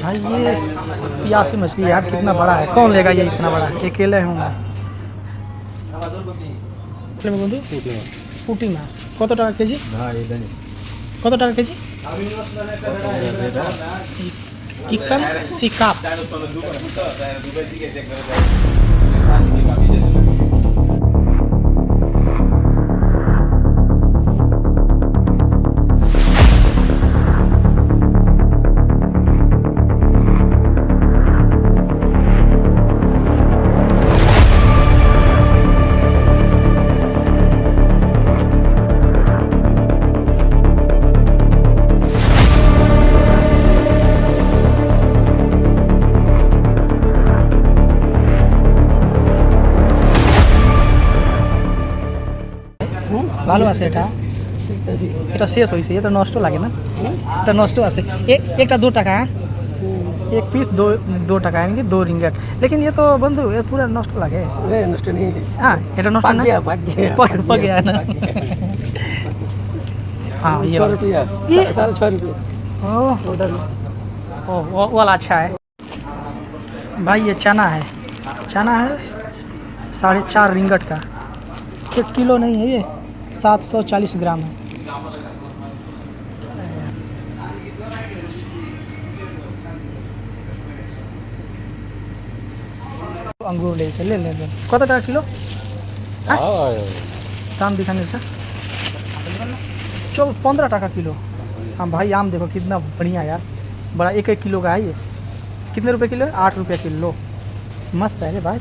भाई ये पियासी मछली यार कितना बड़ा है, कौन लेगा ये इतना बड़ा, अकेले हूँ मैं। বন্ধু পুঁটি মাছ কত টাকা কেজি? কত টাকা কেজি? ইকান সিকাপ। ভালো আছে এটা, এটা শেষ হয়েছে, এটা নষ্ট লাগে না, এটা নষ্ট আছে। একটা 2 টাকা, एक पीस 2 টাকা यानी कि 2 रिंगट। लेकिन ये तो बंधु ये पूरा नष्ट लगे। नष्ट नहीं है। हाँ এটা नष्ट ना, पक गया ना। हाँ ये 6 रुपया, 6.5 रुपया। ओह वो वाला अच्छा है भाई। ये चना है, चना है 4.5 रिंगट का, 1 किलो नहीं है ये, 740 ग्राम है। अंगूर ले से ले कत टाका किलो? दाम दिखाने से चलो 15 टाका किलो। हाँ भाई आम देखो कितना बढ़िया यार, बड़ा 1-1 किलो का है ये। कितने रुपए किलो है? 8 रुपये किलो। मस्त है रे भाई।